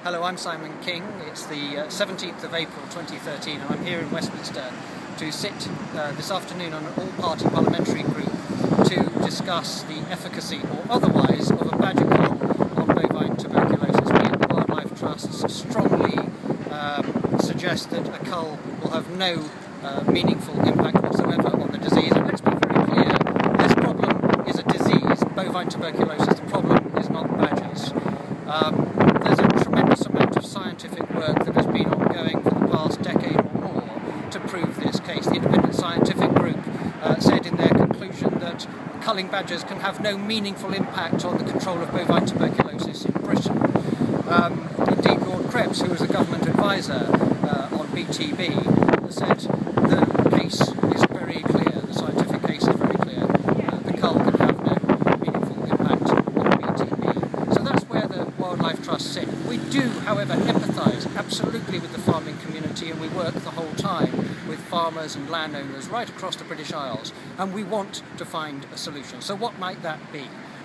Hello, I'm Simon King. It's the 17th of April 2013 and I'm here in Westminster to sit this afternoon on an all-party parliamentary group to discuss the efficacy or otherwise of a badger cull on bovine tuberculosis. We at the Wildlife Trusts strongly suggest that a cull will have no meaningful impact whatsoever on the disease. And let's be very clear, this problem is a disease, bovine tuberculosis. The problem is not badgers. There's a tremendous amount of scientific work that has been ongoing for the past decade or more to prove this case. The independent scientific group said in their conclusion that culling badgers can have no meaningful impact on the control of bovine tuberculosis in Britain. Indeed, Lord Krebs, who was a government advisor on BTB, said the case is very clear, the scientific case is very clear. The cull can have no meaningful impact on BTB. So that's where the Wildlife Trust sit. We do, however, empathise absolutely with the farming community, and we work the whole time with farmers and landowners right across the British Isles, and we want to find a solution. So what might that be?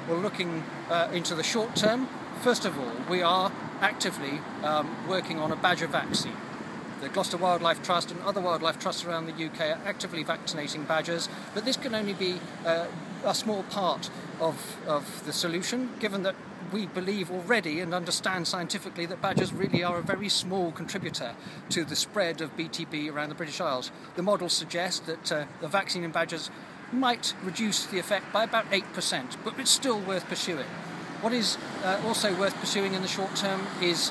Well, looking into the short term, first of all, we are actively working on a badger vaccine. The Gloucester Wildlife Trust and other wildlife trusts around the UK are actively vaccinating badgers, but this can only be a small part of the solution, given that we believe already and understand scientifically that badgers really are a very small contributor to the spread of BTB around the British Isles. The models suggest that the vaccine in badgers might reduce the effect by about 8%, but it's still worth pursuing. What is also worth pursuing in the short term is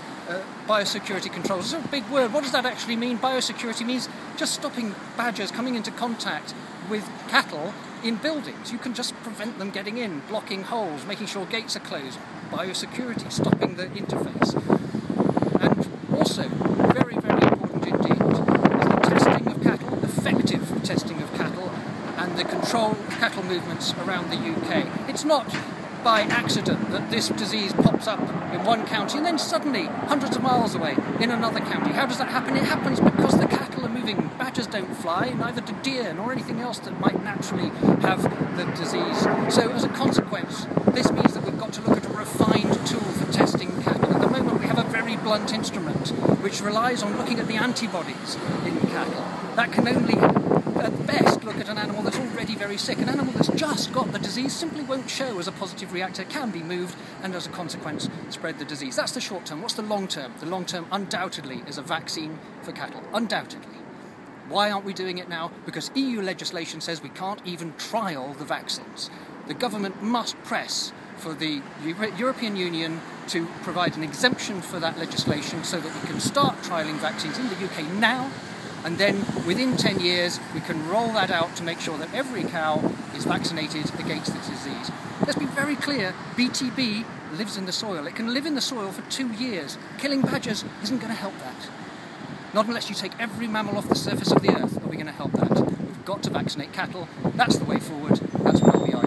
biosecurity controls. It's a big word. What does that actually mean? Biosecurity means just stopping badgers coming into contact with cattle in buildings. You can just prevent them getting in, blocking holes, making sure gates are closed. Biosecurity, stopping the interface. And also, very, very important indeed, is the testing of cattle, effective testing of cattle, and the control of cattle movements around the UK. It's not by accident that this disease pops up in one county and then suddenly hundreds of miles away in another county. How does that happen? It happens because the cattle are moving. Badgers don't fly, neither do deer nor anything else that might naturally have the disease. So as a consequence, this means that we've got to look at a refined tool for testing cattle. At the moment we have a very blunt instrument which relies on looking at the antibodies in cattle. That can only at best look at an animal that's already very sick. An animal that's just got the disease simply won't show as a positive reactor, can be moved, and as a consequence spread the disease. That's the short term. What's the long term? The long term undoubtedly is a vaccine for cattle. Undoubtedly. Why aren't we doing it now? Because EU legislation says we can't even trial the vaccines. The government must press for the European Union to provide an exemption for that legislation so that we can start trialling vaccines in the UK now, and then within 10 years we can roll that out to make sure that every cow is vaccinated against the disease. Let's be very clear, BTB lives in the soil. It can live in the soil for 2 years. Killing badgers isn't going to help that. Not unless you take every mammal off the surface of the earth are we going to help that. We've got to vaccinate cattle. That's the way forward. That's where we are.